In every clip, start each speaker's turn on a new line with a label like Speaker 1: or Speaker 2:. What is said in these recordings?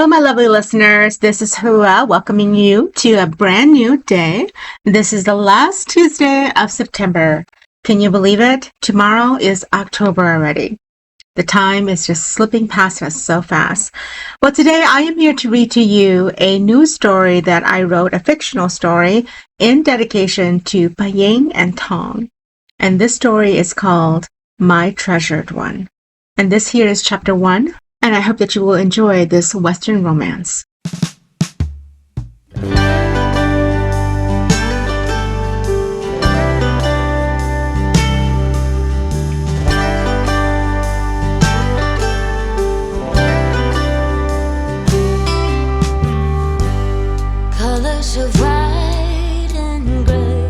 Speaker 1: Hello, my lovely listeners. This is Hua welcoming you to a brand new day. This is the last Tuesday of September. Can you believe it? Tomorrow is October already. The time is just slipping past us so fast. Well, today I am here to read to you a new story that I wrote, a fictional story, in dedication to Paying and Thong. And this story is called My Treasured One. And this here is chapter 1. And I hope that you will enjoy this Western romance.
Speaker 2: Colors of white and gray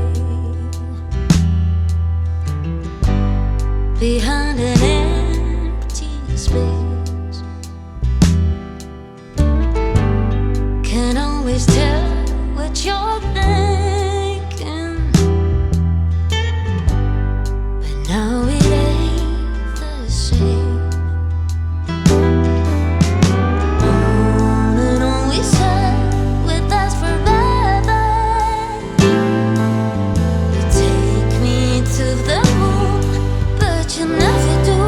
Speaker 2: behind an empty space. Can't always tell what you're thinking, but now it ain't the same. On and on we said with us forever. You take me to the moon, but you never do.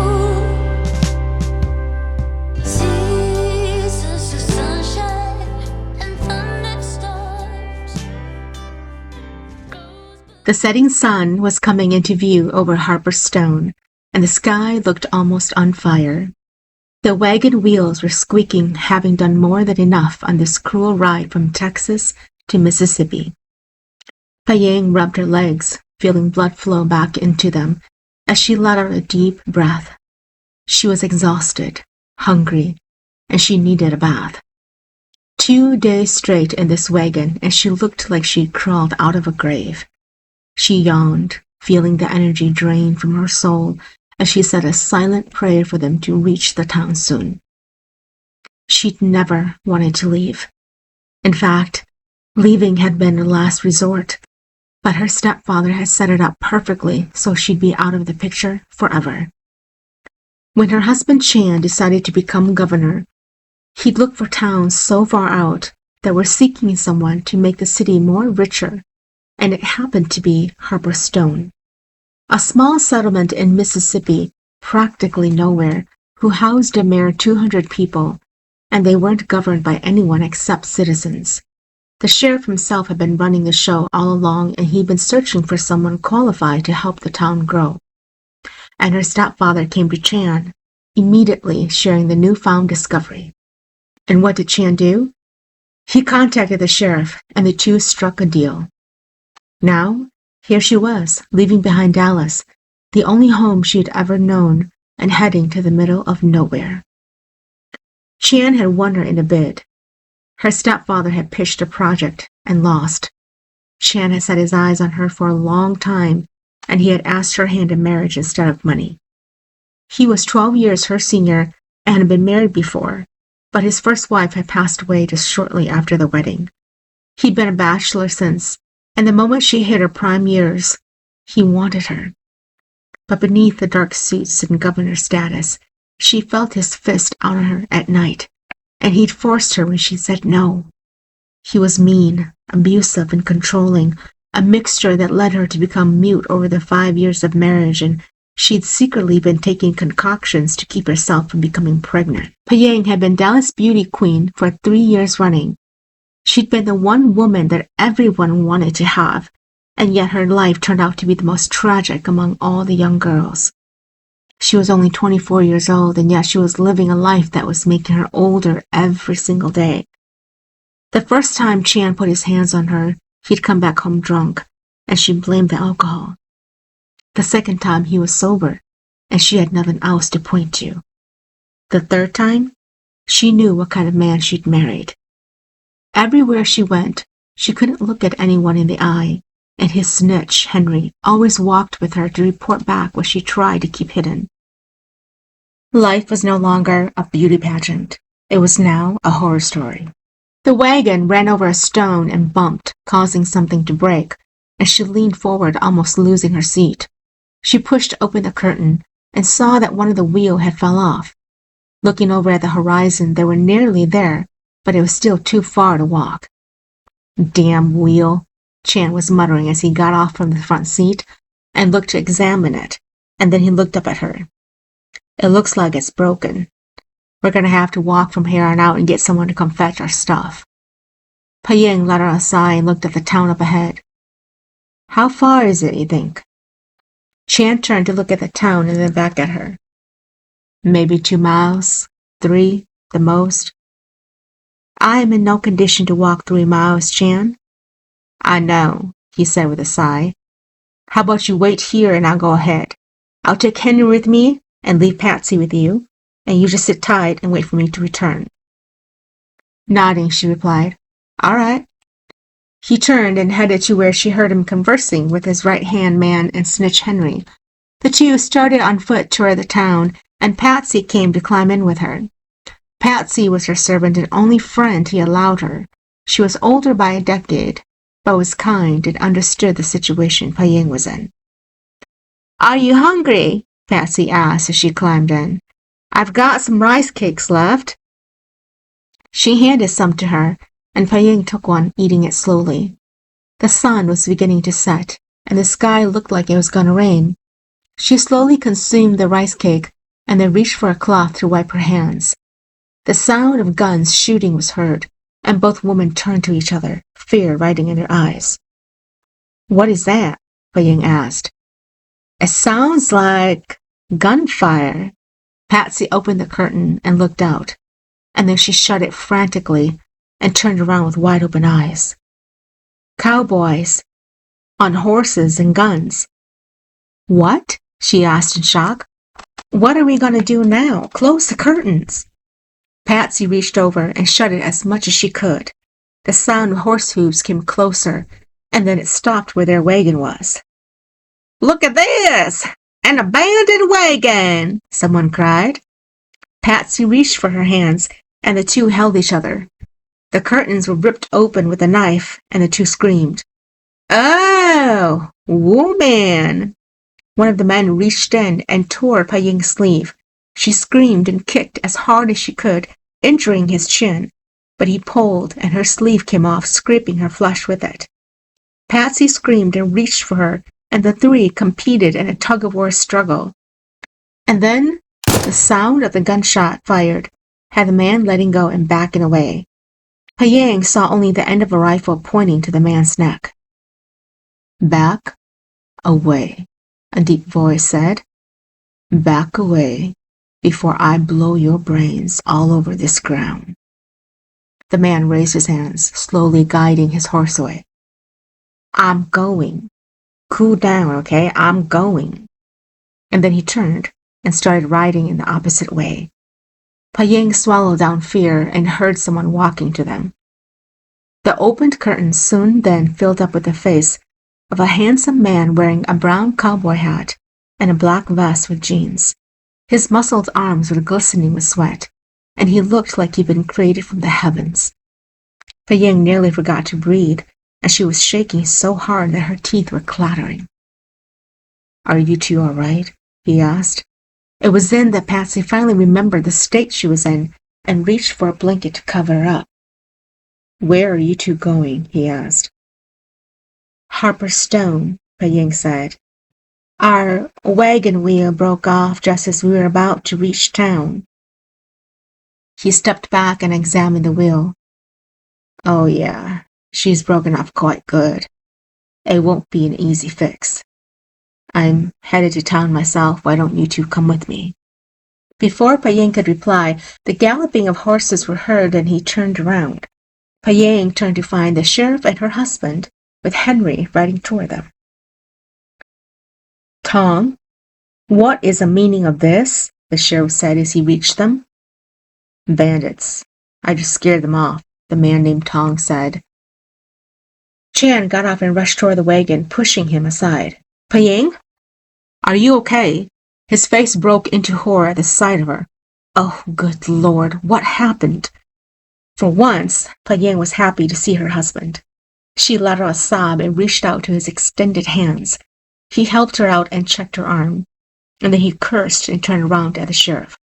Speaker 2: Seasons of sunshine and thunderstorms.
Speaker 1: The setting sun was coming into view over Harper Stone, and the sky looked almost on fire. The wagon wheels were squeaking, having done more than enough on this cruel ride from Texas to Mississippi. Paying rubbed her legs, feeling blood flow back into them as she let out a deep breath. She was exhausted, hungry, and she needed a bath. 2 days straight in this wagon, and she looked like she'd crawled out of a grave. She yawned, feeling the energy drain from her soul as she said a silent prayer for them to reach the town soon. She'd never wanted to leave. In fact, leaving had been her last resort, but her stepfather had set it up perfectly so she'd be out of the picture forever. When her husband Chan decided to become governor, he'd looked for towns so far out that were seeking someone to make the city more richer, and it happened to be Harper Stone, a small settlement in Mississippi, practically nowhere, who housed a mere 200 people, and they weren't governed by anyone except citizens. The sheriff himself had been running the show all along, and he'd been searching for someone qualified to help the town grow. And her stepfather came to Chan, immediately sharing the newfound discovery. And what did Chan do? He contacted the sheriff, and the two struck a deal. Now, here she was, leaving behind Dallas, the only home she had ever known, and heading to the middle of nowhere. Chan had won her in a bid. Her stepfather had pitched a project and lost. Chan had set his eyes on her for a long time, and he had asked her hand in marriage instead of money. He was 12 years her senior and had been married before, but his first wife had passed away just shortly after the wedding. He'd been a bachelor since, and the moment she hit her prime years, he wanted her. But beneath the dark suits and governor status, she felt his fist on her at night, and he'd forced her when she said no. He was mean, abusive, and controlling, a mixture that led her to become mute over the 5 years of marriage, and she'd secretly been taking concoctions to keep herself from becoming pregnant. Payang had been Dallas beauty queen for 3 years running. She'd been the one woman that everyone wanted to have, and yet her life turned out to be the most tragic among all the young girls. She was only 24 years old, and yet she was living a life that was making her older every single day. The first time Chan put his hands on her, he'd come back home drunk, and she blamed the alcohol. The second time he was sober, and she had nothing else to point to. The third time, she knew what kind of man she'd married. Everywhere she went, she couldn't look at anyone in the eye, and his snitch, Henry, always walked with her to report back what she tried to keep hidden. Life was no longer a beauty pageant. It was now a horror story. The wagon ran over a stone and bumped, causing something to break, and she leaned forward, almost losing her seat. She pushed open the curtain and saw that one of the wheels had fell off. Looking over at the horizon, they were nearly there but it was still too far to walk. Damn wheel, Chan was muttering as he got off from the front seat and looked to examine it, and then he looked up at her. It looks like it's broken. We're going to have to walk from here on out and get someone to come fetch our stuff. Paying let out a sigh and looked at the town up ahead. How far is it, you think? Chan turned to look at the town and then back at her. Maybe 2 miles, 3, the most. I am in no condition to walk 3 miles, Chan. I know, he said with a sigh. How about you wait here and I'll go ahead. I'll take Henry with me and leave Patsy with you, and you just sit tight and wait for me to return. Nodding, she replied, All right. He turned and headed to where she heard him conversing with his right-hand man and Snitch Henry. The two started on foot toward the town, and Patsy came to climb in with her. Patsy was her servant and only friend he allowed her. She was older by a decade, but was kind and understood the situation Paying was in. Are you hungry? Patsy asked as she climbed in. I've got some rice cakes left. She handed some to her, and Paying took one, eating it slowly. The sun was beginning to set, and the sky looked like it was going to rain. She slowly consumed the rice cake, and then reached for a cloth to wipe her hands. The sound of guns shooting was heard, and both women turned to each other, fear writing in their eyes. What is that? Paying asked. It sounds like gunfire. Patsy opened the curtain and looked out, and then she shut it frantically and turned around with wide-open eyes. Cowboys, on horses and guns. What? She asked in shock. What are we going to do now? Close the curtains. Patsy reached over and shut it as much as she could. The sound of horse hooves came closer, and then it stopped where their wagon was. Look at this! An abandoned wagon! Someone cried. Patsy reached for her hands, and the two held each other. The curtains were ripped open with a knife, and the two screamed. Oh, woman! One of the men reached in and tore Paying's sleeve. She screamed and kicked as hard as she could, injuring his chin, but he pulled, and her sleeve came off, scraping her flesh with it. Patsy screamed and reached for her, and the three competed in a tug-of-war struggle. And then the sound of the gunshot fired had the man letting go and backing away. Paying saw only the end of a rifle pointing to the man's neck. Back away, a deep voice said. Back away before I blow your brains all over this ground. The man raised his hands, slowly guiding his horse away. I'm going. Cool down, okay? I'm going. And then he turned and started riding in the opposite way. Paying swallowed down fear and heard someone walking to them. The opened curtains soon then filled up with the face of a handsome man wearing a brown cowboy hat and a black vest with jeans. His muscled arms were glistening with sweat, and he looked like he'd been created from the heavens. Paying nearly forgot to breathe, and she was shaking so hard that her teeth were clattering. Are you two all right? He asked. It was then that Patsy finally remembered the state she was in and reached for a blanket to cover her up. Where are you two going? He asked. Harper Stone, Paying said. Our wagon wheel broke off just as we were about to reach town. He stepped back and examined the wheel. Oh yeah, she's broken off quite good. It won't be an easy fix. I'm headed to town myself. Why don't you two come with me? Before Paying could reply, the galloping of horses were heard and he turned around. Paying turned to find the sheriff and her husband, with Henry riding toward them. Thong, what is the meaning of this? The sheriff said as he reached them. Bandits. I just scared them off, the man named Thong said. Chan got off and rushed toward the wagon, pushing him aside. Paying? Are you okay? His face broke into horror at the sight of her. Oh, good Lord, what happened? For once, Paying was happy to see her husband. She let out a sob and reached out to his extended hands. He helped her out and checked her arm, and then he cursed and turned around at the sheriff.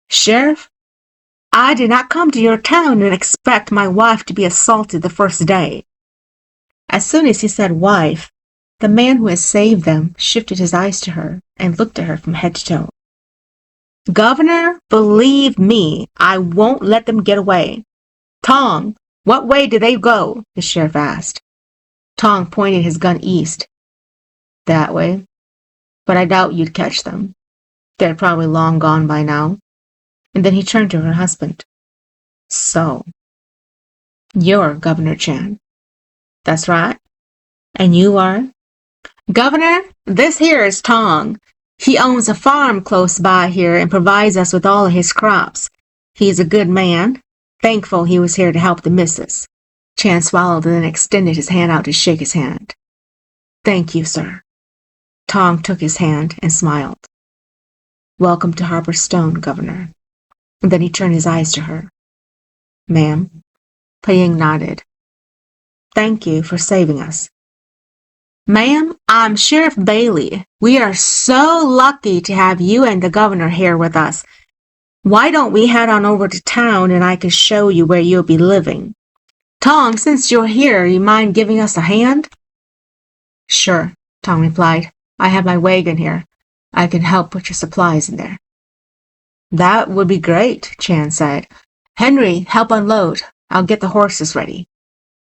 Speaker 1: Sheriff, I did not come to your town and expect my wife to be assaulted the first day. As soon as he said wife, the man who had saved them shifted his eyes to her and looked at her from head to toe. Governor, believe me, I won't let them get away. Thong, what way do they go? The sheriff asked. Thong pointed his gun east. That way. But I doubt you'd catch them. They're probably long gone by now. And then he turned to her husband. So, you're Governor Chan. That's right. And you are? Governor, this here is Thong. He owns a farm close by here and provides us with all of his crops. He's a good man. Thankful he was here to help the missus. Chan swallowed and then extended his hand out to shake his hand. Thank you, sir. Thong took his hand and smiled. Welcome to Harper Stone, Governor. And then he turned his eyes to her. Ma'am. Paying nodded. Thank you for saving us. Ma'am, I'm Sheriff Bailey. We are so lucky to have you and the governor here with us. Why don't we head on over to town and I can show you where you'll be living? Thong, since you're here, you mind giving us a hand? Sure, Thong replied. I have my wagon here. I can help put your supplies in there. That would be great, Chan said. Henry, help unload. I'll get the horses ready.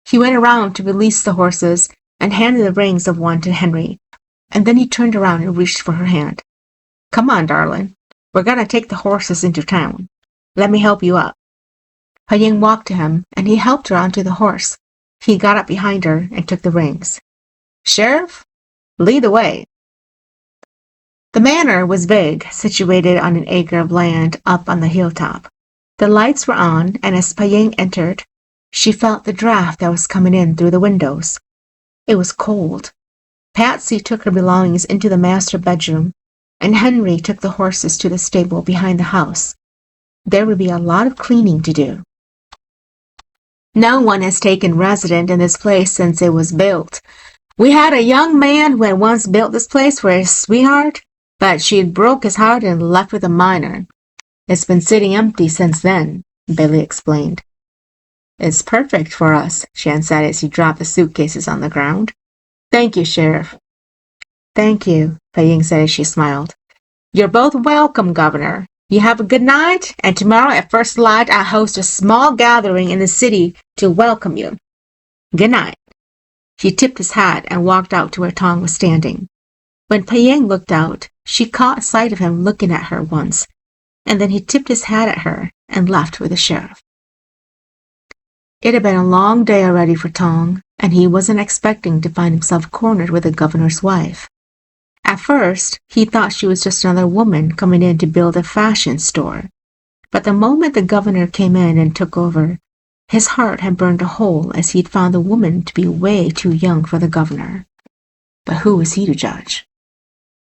Speaker 1: He went around to release the horses and handed the reins of one to Henry, and then he turned around and reached for her hand. Come on, darling. We're going to take the horses into town. Let me help you up. Paying walked to him, and he helped her onto the horse. He got up behind her and took the reins. Sheriff, lead the way. The manor was big, situated on an acre of land up on the hilltop. The lights were on, and as Paying entered, she felt the draft that was coming in through the windows. It was cold. Patsy took her belongings into the master bedroom, and Henry took the horses to the stable behind the house. There would be a lot of cleaning to do. No one has taken residence in this place since it was built. We had a young man who had once built this place for his sweetheart, but she had broke his heart and left with a minor. It's been sitting empty since then, Billy explained. It's perfect for us, Chan said as he dropped the suitcases on the ground. Thank you, Sheriff. Thank you, Paying said as she smiled. You're both welcome, Governor. You have a good night, and tomorrow at first light I'll host a small gathering in the city to welcome you. Good night. He tipped his hat and walked out to where Thong was standing. When Paying looked out, she caught sight of him looking at her once, and then he tipped his hat at her and left with the sheriff. It had been a long day already for Thong, and he wasn't expecting to find himself cornered with the governor's wife. At first, he thought she was just another woman coming in to build a fashion store. But the moment the governor came in and took over, his heart had burned a hole as he'd found the woman to be way too young for the governor. But who was he to judge?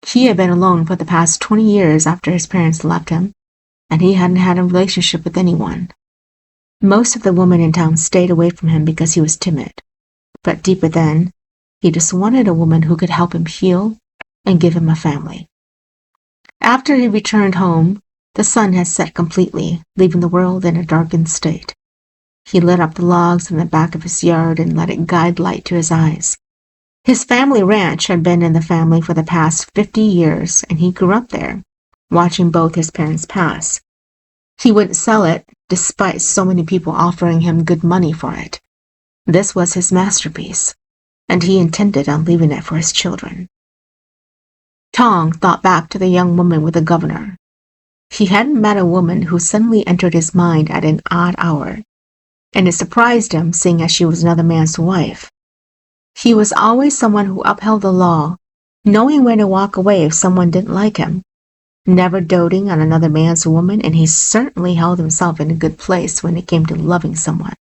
Speaker 1: He had been alone for the past 20 years after his parents left him, and he hadn't had a relationship with anyone. Most of the women in town stayed away from him because he was timid. But deep within, he just wanted a woman who could help him heal and give him a family. After he returned home, the sun had set completely, leaving the world in a darkened state. He lit up the logs in the back of his yard and let it guide light to his eyes. His family ranch had been in the family for the past 50 years, and he grew up there, watching both his parents pass. He wouldn't sell it, despite so many people offering him good money for it. This was his masterpiece, and he intended on leaving it for his children. Thong thought back to the young woman with the governor. He hadn't met a woman who suddenly entered his mind at an odd hour, and it surprised him seeing as she was another man's wife. He was always someone who upheld the law, knowing when to walk away if someone didn't like him, never doting on another man's woman, and he certainly held himself in a good place when it came to loving someone.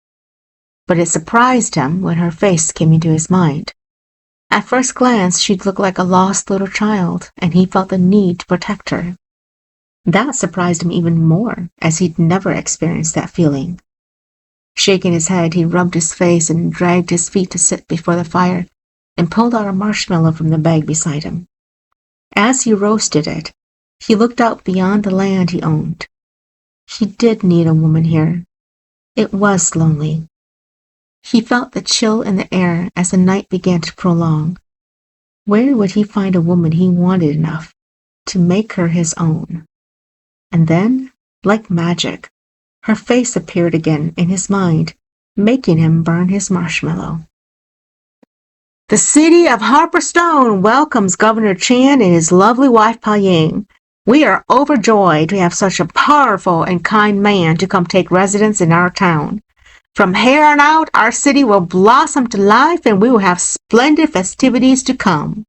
Speaker 1: But it surprised him when her face came into his mind. At first glance, she'd looked like a lost little child, and he felt the need to protect her. That surprised him even more, as he'd never experienced that feeling. Shaking his head, he rubbed his face and dragged his feet to sit before the fire and pulled out a marshmallow from the bag beside him. As he roasted it, he looked out beyond the land he owned. He did need a woman here. It was lonely. He felt the chill in the air as the night began to prolong. Where would he find a woman he wanted enough to make her his own? And then, like magic, her face appeared again in his mind, making him burn his marshmallow. The city of Harper Stone welcomes Governor Chan and his lovely wife Paying. We are overjoyed to have such a powerful and kind man to come take residence in our town. From here on out, our city will blossom to life and we will have splendid festivities to come,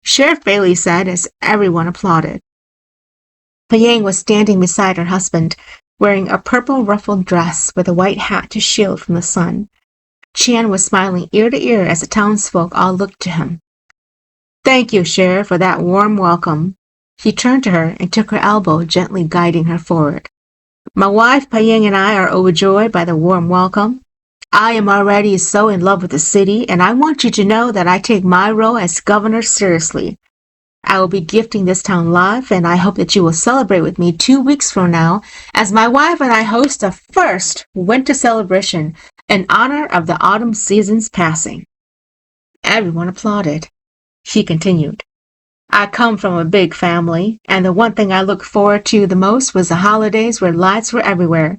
Speaker 1: Sheriff Bailey said as everyone applauded. Paying was standing beside her husband, wearing a purple ruffled dress with a white hat to shield from the sun. Chan was smiling ear to ear as the townsfolk all looked to him. Thank you, Sheriff, for that warm welcome. He turned to her and took her elbow, gently guiding her forward. My wife, Paying, and I are overjoyed by the warm welcome. I am already so in love with the city, and I want you to know that I take my role as governor seriously. I will be gifting this town life, and I hope that you will celebrate with me 2 weeks from now as my wife and I host a first winter celebration in honor of the autumn season's passing. Everyone applauded. She continued, I come from a big family, and the one thing I looked forward to the most was the holidays where lights were everywhere.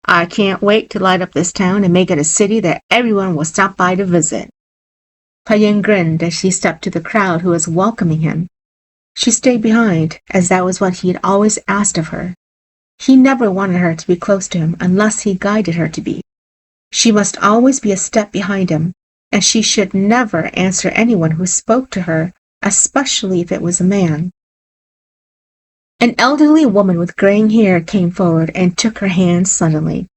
Speaker 1: I can't wait to light up this town and make it a city that everyone will stop by to visit. Paying grinned as she stepped to the crowd who was welcoming him. She stayed behind, as that was what he had always asked of her. He never wanted her to be close to him unless he guided her to be. She must always be a step behind him, and she should never answer anyone who spoke to her, especially if it was a man. An elderly woman with graying hair came forward and took her hand suddenly.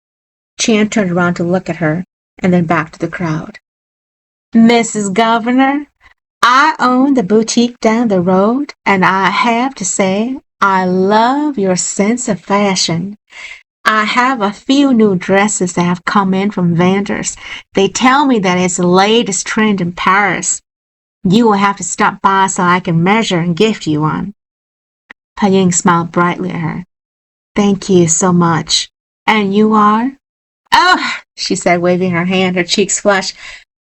Speaker 1: Chan turned around to look at her, and then back to the crowd. Mrs. Governor, I own the boutique down the road, and I have to say I love your sense of fashion. I have a few new dresses that have come in from vendors. They tell me that it's the latest trend in Paris. You will have to stop by so I can measure and gift you one. Paying smiled brightly at her. Thank you so much. And you are? Oh, she said, waving her hand, her cheeks flushed.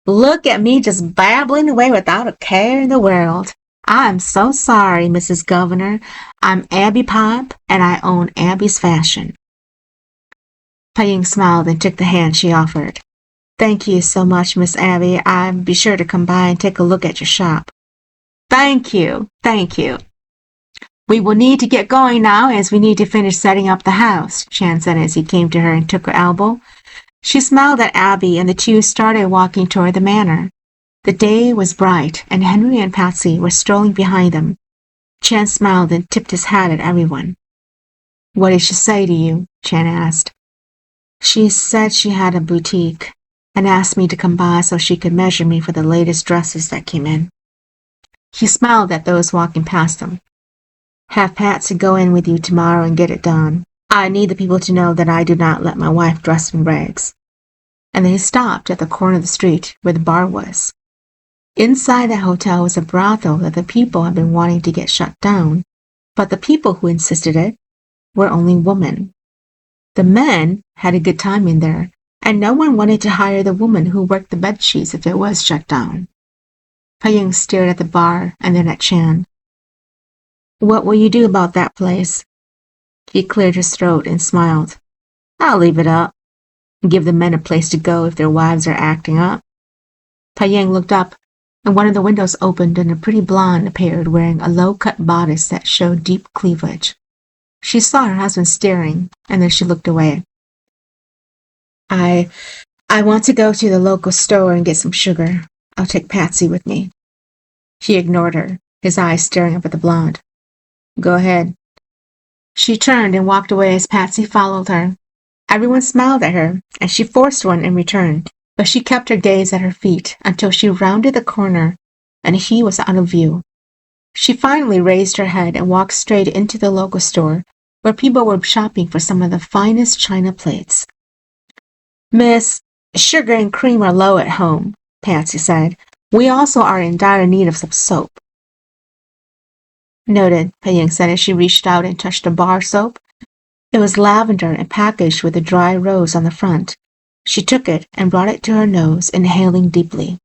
Speaker 1: Look at me just babbling away without a care in the world. I'm so sorry, Mrs. Governor. I'm Abby Pop, and I own Abby's Fashion. Paying smiled and took the hand she offered. Thank you so much, Miss Abby. I'll be sure to come by and take a look at your shop. Thank you. Thank you. We will need to get going now as we need to finish setting up the house, Chan said as he came to her and took her elbow. She smiled at Abby, and the two started walking toward the manor. The day was bright, and Henry and Patsy were strolling behind them. Chan smiled and tipped his hat at everyone. What did she say to you? Chan asked. She said she had a boutique, and asked me to come by so she could measure me for the latest dresses that came in. He smiled at those walking past him. Have Patsy go in with you tomorrow and get it done. I need the people to know that I do not let my wife dress in rags. And then he stopped at the corner of the street where the bar was. Inside that hotel was a brothel that the people had been wanting to get shut down, but the people who insisted it were only women. The men had a good time in there, and no one wanted to hire the woman who worked the bedsheets if it was shut down. Paying stared at the bar and then at Chan. What will you do about that place? He cleared his throat and smiled. I'll leave it up. Give the men a place to go if their wives are acting up. Paying looked up, and one of the windows opened and a pretty blonde appeared wearing a low-cut bodice that showed deep cleavage. She saw her husband staring, and then she looked away. I want to go to the local store and get some sugar. I'll take Patsy with me. He ignored her, his eyes staring up at the blonde. Go ahead. She turned and walked away as Patsy followed her. Everyone smiled at her, and she forced one in return, but she kept her gaze at her feet until she rounded the corner, and he was out of view. She finally raised her head and walked straight into the local store, where people were shopping for some of the finest china plates. Miss, sugar and cream are low at home, Patsy said. We also are in dire need of some soap. Noted, Paying said as she reached out and touched a bar soap. It was lavender and packaged with a dry rose on the front. She took it and brought it to her nose, inhaling deeply.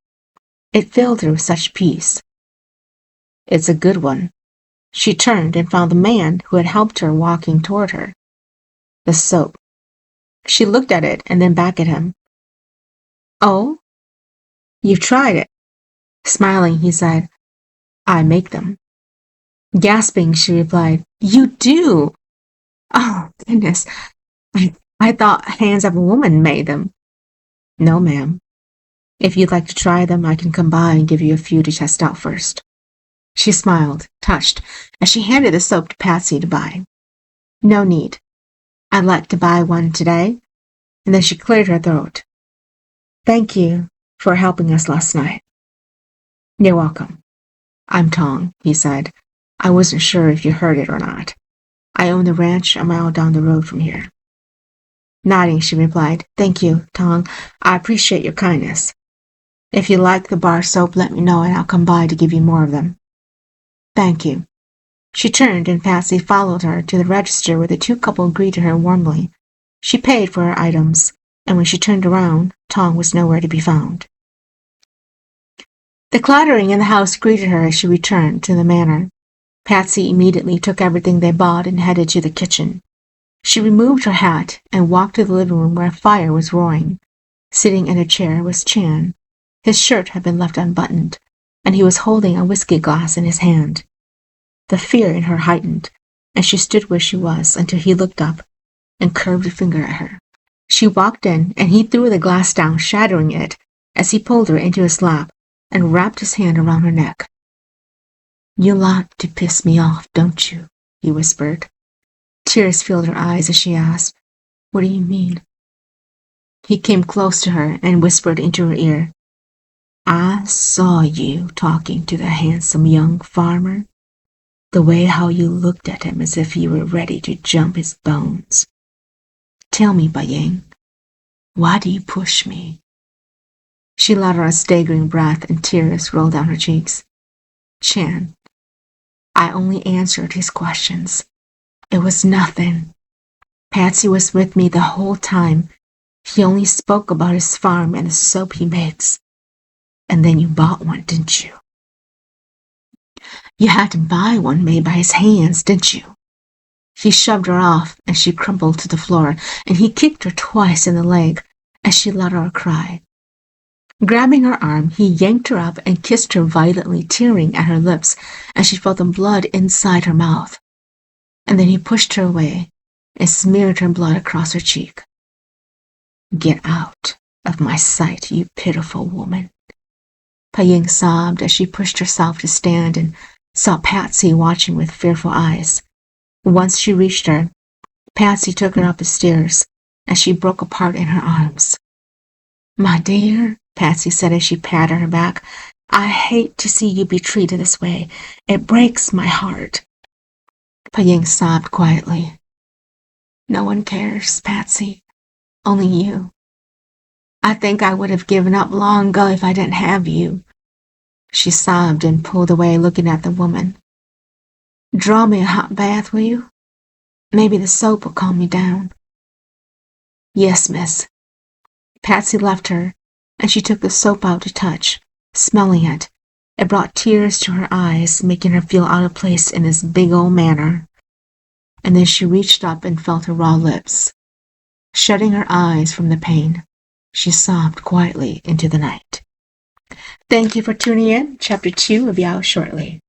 Speaker 1: It filled her with such peace. It's a good one. She turned and found the man who had helped her walking toward her. The soap. She looked at it and then back at him. Oh? You've tried it. Smiling, he said, I make them. Gasping, she replied, You do? Oh, goodness. I thought hands of a woman made them. No, ma'am. If you'd like to try them, I can come by and give you a few to test out first. She smiled, touched, as she handed the soap to Patsy to buy. No need. I'd like to buy one today. And then she cleared her throat. Thank you for helping us last night. You're welcome. I'm Thong, he said. I wasn't sure if you heard it or not. I own the ranch a mile down the road from here. Nodding, she replied, Thank you, Thong. I appreciate your kindness. If you like the bar soap, let me know and I'll come by to give you more of them. Thank you. She turned and Patsy followed her to the register where the two couple greeted her warmly. She paid for her items, and when she turned around, Thong was nowhere to be found. The clattering in the house greeted her as she returned to the manor. Patsy immediately took everything they bought and headed to the kitchen. She removed her hat and walked to the living room where a fire was roaring. Sitting in a chair was Chan. His shirt had been left unbuttoned, and he was holding a whiskey glass in his hand. The fear in her heightened, and she stood where she was until he looked up and curved a finger at her. She walked in, and he threw the glass down, shattering it, as he pulled her into his lap and wrapped his hand around her neck. You like to piss me off, don't you? He whispered. Tears filled her eyes as she asked, What do you mean? He came close to her and whispered into her ear, I saw you talking to the handsome young farmer. The way how you looked at him as if you were ready to jump his bones. Tell me, Bayang, why do you push me? She let out a staggering breath and tears rolled down her cheeks. Chan, I only answered his questions. It was nothing. Patsy was with me the whole time. He only spoke about his farm and the soap he makes. And then you bought one, didn't you? You had to buy one made by his hands, didn't you? He shoved her off, and she crumpled to the floor, and he kicked her twice in the leg as she let out a cry. Grabbing her arm, he yanked her up and kissed her violently, tearing at her lips as she felt the blood inside her mouth. And then he pushed her away and smeared her blood across her cheek. Get out of my sight, you pitiful woman. Paying sobbed as she pushed herself to stand and saw Patsy watching with fearful eyes. Once she reached her, Patsy took her up the stairs as she broke apart in her arms. My dear, Patsy said as she patted her back, I hate to see you be treated this way. It breaks my heart. Paying sobbed quietly. No one cares, Patsy. Only you. I think I would have given up long ago if I didn't have you. She sobbed and pulled away, looking at the woman. Draw me a hot bath, will you? Maybe the soap will calm me down. Yes, miss. Patsy left her, and she took the soap out to touch, smelling it. It brought tears to her eyes, making her feel out of place in this big old manor. And then she reached up and felt her raw lips. Shutting her eyes from the pain, she sobbed quietly into the night. Thank you for tuning in. Chapter 2 will be out shortly.